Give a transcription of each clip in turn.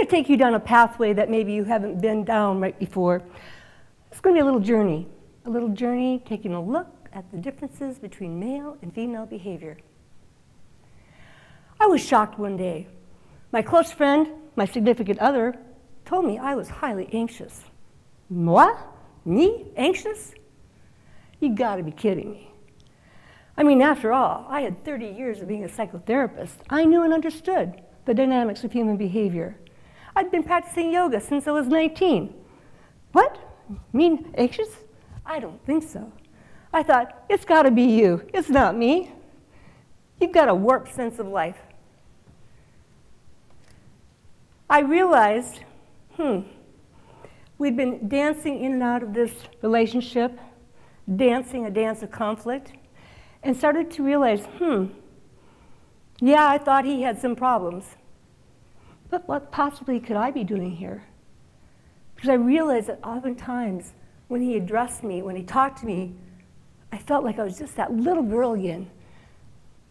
to take you down a pathway that maybe you haven't been down right before. It's going to be a little journey taking a look at the differences between male and female behavior. I was shocked one day. My close friend, my significant other, told me I was highly anxious. Moi? Me? Anxious? You gotta be kidding me. I mean, after all, I had 30 years of being a psychotherapist. I knew and understood the dynamics of human behavior. I'd been practicing yoga since I was 19. What? Mean anxious? I don't think so. I thought, it's gotta be you. It's not me. You've got a warped sense of life. I realized, we'd been dancing in and out of this relationship, dancing a dance of conflict, and started to realize, yeah, I thought he had some problems, but what possibly could I be doing here? Because I realized that oftentimes when he addressed me, when he talked to me, I felt like I was just that little girl again,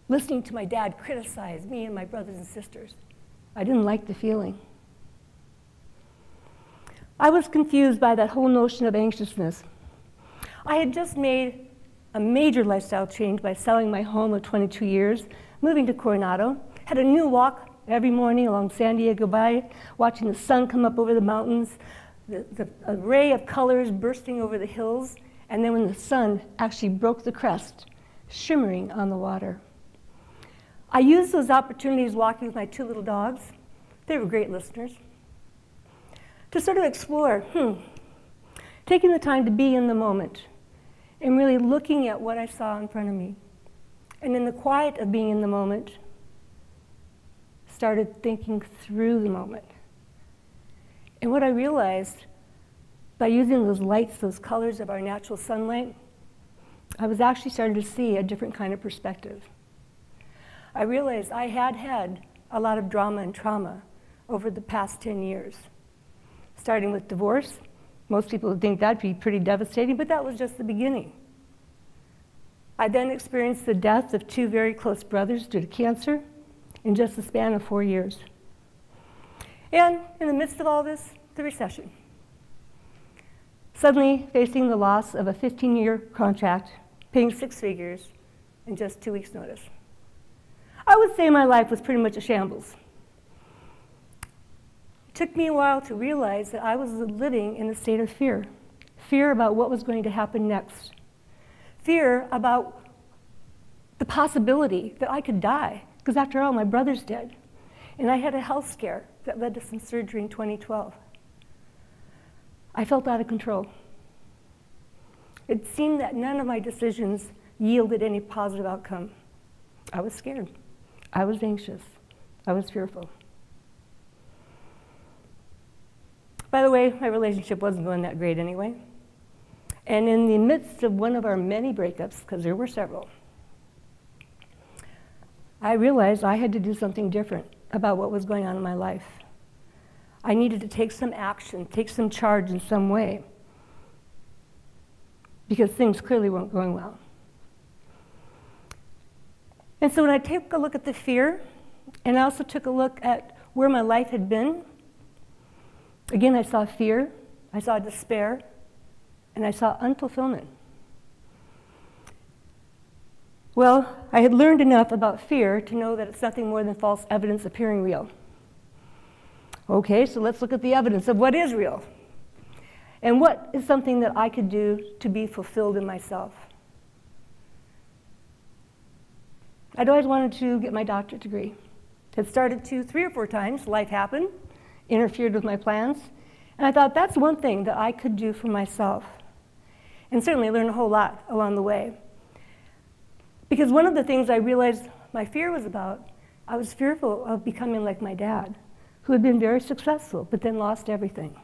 listening to my dad criticize me and my brothers and sisters. I didn't like the feeling. I was confused by that whole notion of anxiousness. I had just made a major lifestyle change by selling my home of 22 years, moving to Coronado, had a new walk every morning along San Diego Bay, watching the sun come up over the mountains, the array of colors bursting over the hills, and then when the sun actually broke the crest, shimmering on the water. I used those opportunities walking with my two little dogs. They were great listeners. To sort of explore, taking the time to be in the moment and really looking at what I saw in front of me. And in the quiet of being in the moment, started thinking through the moment. And what I realized, by using those lights, those colors of our natural sunlight, I was actually starting to see a different kind of perspective. I realized I had had a lot of drama and trauma over the past 10 years. Starting with divorce. Most people would think that'd be pretty devastating, but that was just the beginning. I then experienced the death of two very close brothers due to cancer in just the span of 4 years. And in the midst of all this, the recession. Suddenly facing the loss of a 15-year contract, paying 6 figures in just 2 weeks' notice. I would say my life was pretty much a shambles. It took me a while to realize that I was living in a state of fear. Fear about what was going to happen next. Fear about the possibility that I could die, because after all, my brothers did. And I had a health scare that led to some surgery in 2012. I felt out of control. It seemed that none of my decisions yielded any positive outcome. I was scared. I was anxious. I was fearful. By the way, my relationship wasn't going that great anyway. And in the midst of one of our many breakups, because there were several, I realized I had to do something different about what was going on in my life. I needed to take some action, take some charge in some way, because things clearly weren't going well. And so when I took a look at the fear, and I also took a look at where my life had been, again, I saw fear, I saw despair, and I saw unfulfillment. Well, I had learned enough about fear to know that it's nothing more than false evidence appearing real. Okay, so let's look at the evidence of what is real. And what is something that I could do to be fulfilled in myself? I'd always wanted to get my doctorate degree. Had started to 3 or 4 times, life happened, interfered with my plans, and I thought that's one thing that I could do for myself. And certainly learned a whole lot along the way. Because one of the things I realized my fear was about, I was fearful of becoming like my dad, who had been very successful, but then lost everything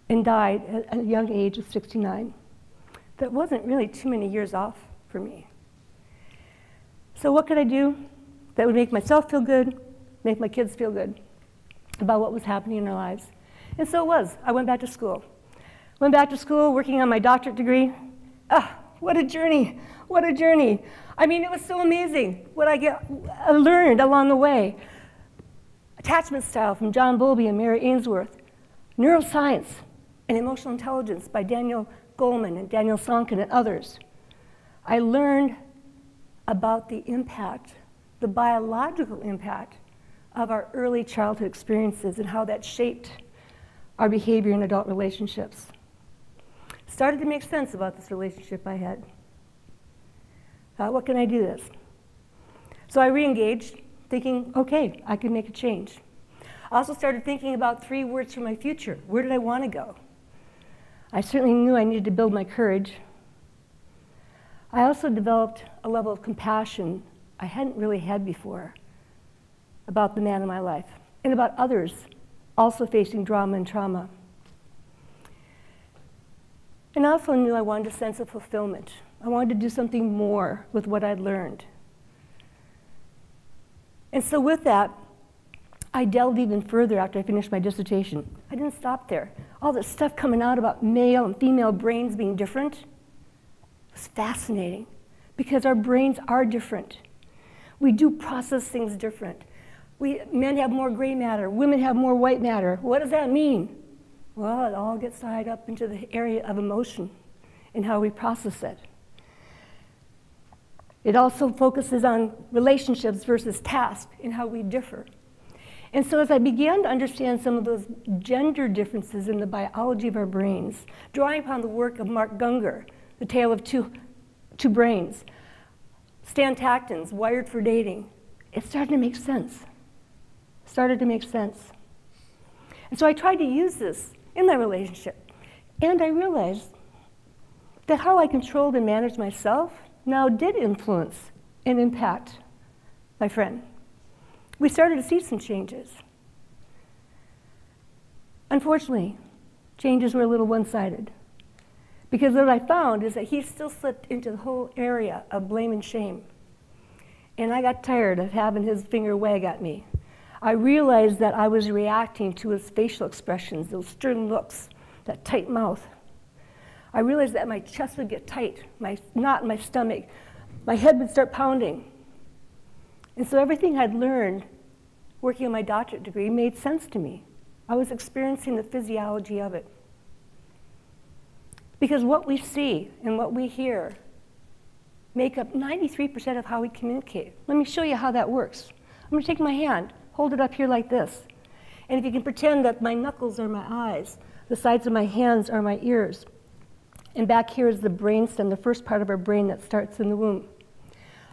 and died at a young age of 69. That wasn't really too many years off for me. So what could I do that would make myself feel good, make my kids feel good about what was happening in our lives? And so it was. I went back to school. Went back to school working on my doctorate degree. Ah, what a journey. What a journey. I mean, it was so amazing what I learned along the way. Attachment Style from John Bowlby and Mary Ainsworth. Neuroscience and Emotional Intelligence by Daniel Goleman and Daniel Sonkin and others. I learned about the impact, the biological impact of our early childhood experiences and how that shaped our behavior in adult relationships. Started to make sense about this relationship I had. What can I do this? So I re-engaged, thinking, okay, I can make a change. I also started thinking about 3 words for my future. Where did I want to go? I certainly knew I needed to build my courage. I also developed a level of compassion I hadn't really had before about the man in my life and about others also facing drama and trauma. And I also knew I wanted a sense of fulfillment. I wanted to do something more with what I'd learned. And so with that, I delved even further after I finished my dissertation. I didn't stop there. All this stuff coming out about male and female brains being different was fascinating because our brains are different. We do process things different. Men have more gray matter, women have more white matter. What does that mean? Well, it all gets tied up into the area of emotion and how we process it. It also focuses on relationships versus tasks and how we differ. And so as I began to understand some of those gender differences in the biology of our brains, drawing upon the work of Mark Gungor, The Tale of Two Brains, Stan Tacton's Wired for Dating, it started to make sense. And so I tried to use this in my relationship. And I realized that how I controlled and managed myself now did influence and impact my friend. We started to see some changes. Unfortunately, changes were a little one-sided. Because what I found is that he still slipped into the whole area of blame and shame. And I got tired of having his finger wag at me. I realized that I was reacting to his facial expressions, those stern looks, that tight mouth. I realized that my chest would get tight, my knot in my stomach, my head would start pounding. And so everything I'd learned working on my doctorate degree made sense to me. I was experiencing the physiology of it. Because what we see and what we hear make up 93% of how we communicate. Let me show you how that works. I'm going to take my hand, hold it up here like this. And if you can pretend that my knuckles are my eyes, the sides of my hands are my ears, and back here is the brainstem, the first part of our brain that starts in the womb.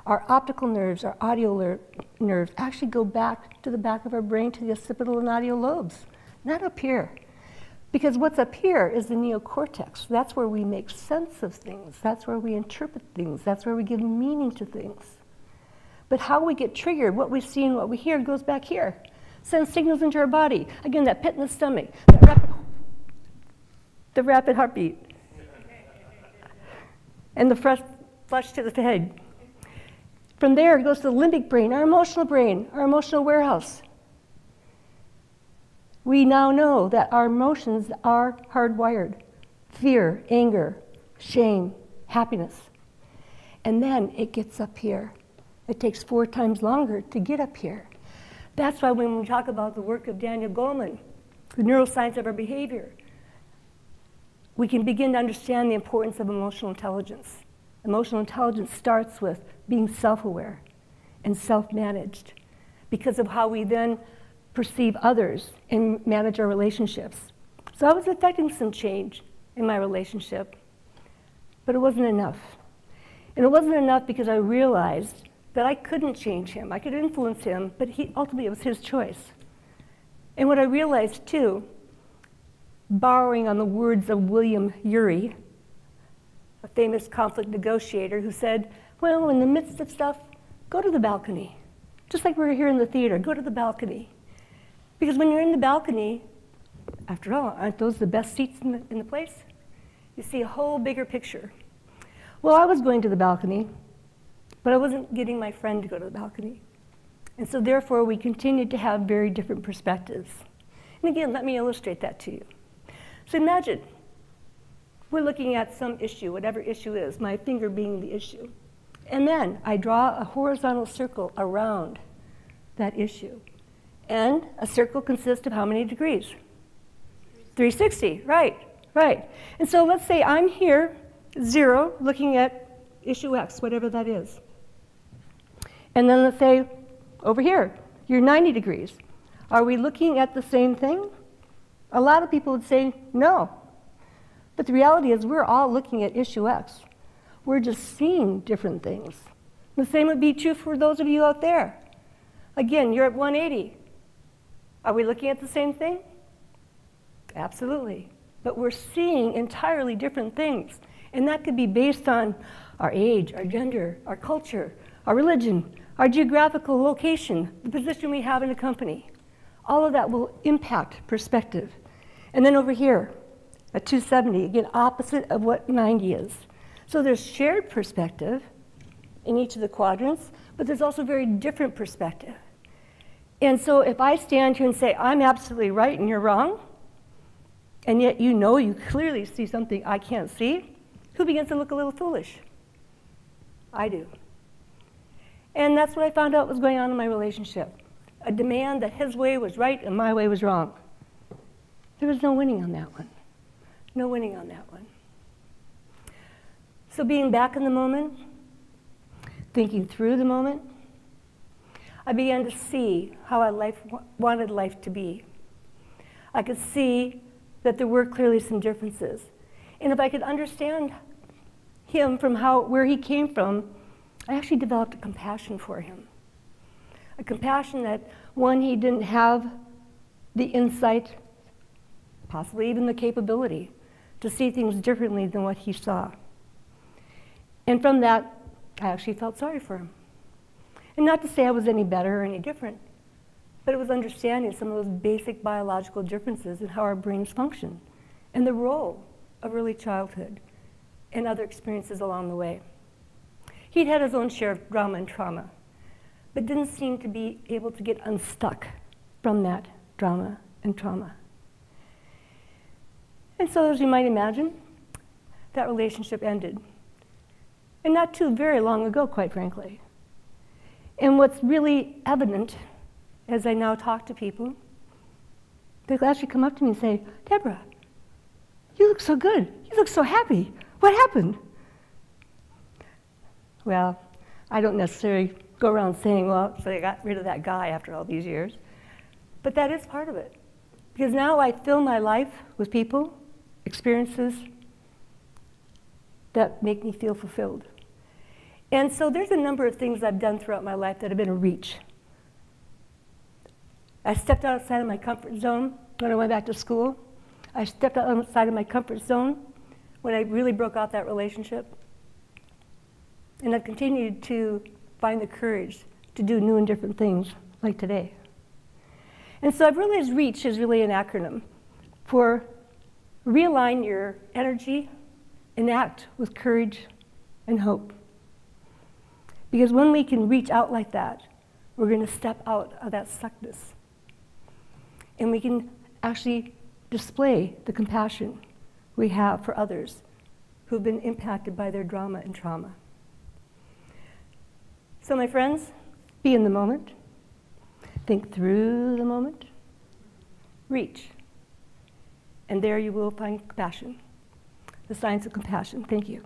Our optical nerves, our audio nerves, actually go back to the back of our brain to the occipital and audio lobes, not up here. Because what's up here is the neocortex. That's where we make sense of things. That's where we interpret things. That's where we give meaning to things. But how we get triggered, what we see and what we hear, goes back here. Sends signals into our body. Again, that pit in the stomach, the rapid heartbeat, and the flush to the head. From there, it goes to the limbic brain, our emotional warehouse. We now know that our emotions are hardwired. Fear, anger, shame, happiness. And then it gets up here. It takes 4 times longer to get up here. That's why when we talk about the work of Daniel Goleman, the neuroscience of our behavior, we can begin to understand the importance of emotional intelligence. Emotional intelligence starts with being self-aware and self-managed because of how we then perceive others and manage our relationships. So I was affecting some change in my relationship, but it wasn't enough. And it wasn't enough because I realized that I couldn't change him. I could influence him, but ultimately it was his choice. And what I realized too, borrowing on the words of William Ury, a famous conflict negotiator who said, well, in the midst of stuff, go to the balcony. Just like we were here in the theater, go to the balcony. Because when you're in the balcony, after all, aren't those the best seats in the place? You see a whole bigger picture. Well, I was going to the balcony, but I wasn't getting my friend to go to the balcony. And so therefore, we continued to have very different perspectives. And again, let me illustrate that to you. So imagine, we're looking at some issue, whatever issue is, my finger being the issue. And then I draw a horizontal circle around that issue. And a circle consists of how many degrees? 360, right, right. And so let's say I'm here, 0, looking at issue X, whatever that is. And then let's say over here, you're 90 degrees. Are we looking at the same thing? A lot of people would say no. But the reality is we're all looking at issue X. We're just seeing different things. The same would be true for those of you out there. Again, you're at 180. Are we looking at the same thing? Absolutely. But we're seeing entirely different things. And that could be based on our age, our gender, our culture, our religion, our geographical location, the position we have in a company. All of that will impact perspective. And then over here, at 270, again, opposite of what 90 is. So there's shared perspective in each of the quadrants, but there's also very different perspective. And so if I stand here and say, I'm absolutely right and you're wrong, and yet you know you clearly see something I can't see, who begins to look a little foolish? I do. And that's what I found out was going on in my relationship. A demand that his way was right and my way was wrong. There was no winning on that one. No winning on that one. So being back in the moment, thinking through the moment, I began to see how I wanted life to be. I could see that there were clearly some differences. And if I could understand him from where he came from, I actually developed a compassion for him. A compassion that, one, he didn't have the insight, possibly even the capability, to see things differently than what he saw. And from that, I actually felt sorry for him. And not to say I was any better or any different, but it was understanding some of those basic biological differences in how our brains function and the role of early childhood and other experiences along the way. He'd had his own share of drama and trauma, but didn't seem to be able to get unstuck from that drama and trauma. And so, as you might imagine, that relationship ended. And not too very long ago, quite frankly. And what's really evident, as I now talk to people, they'll actually come up to me and say, Deborah, you look so good. You look so happy. What happened? Well, I don't necessarily go around saying, well, so I got rid of that guy after all these years. But that is part of it. Because now I fill my life with people, experiences that make me feel fulfilled. And so there's a number of things I've done throughout my life that have been a reach. I stepped outside of my comfort zone when I went back to school. I stepped outside of my comfort zone when I really broke off that relationship. And I've continued to find the courage to do new and different things like today. And so I've realized REACH is really an acronym for realign your energy and act with courage and hope. Because when we can reach out like that, we're going to step out of that stuckness. And we can actually display the compassion we have for others who've been impacted by their drama and trauma. So my friends, be in the moment. Think through the moment. Reach. And there you will find compassion. The science of compassion. Thank you.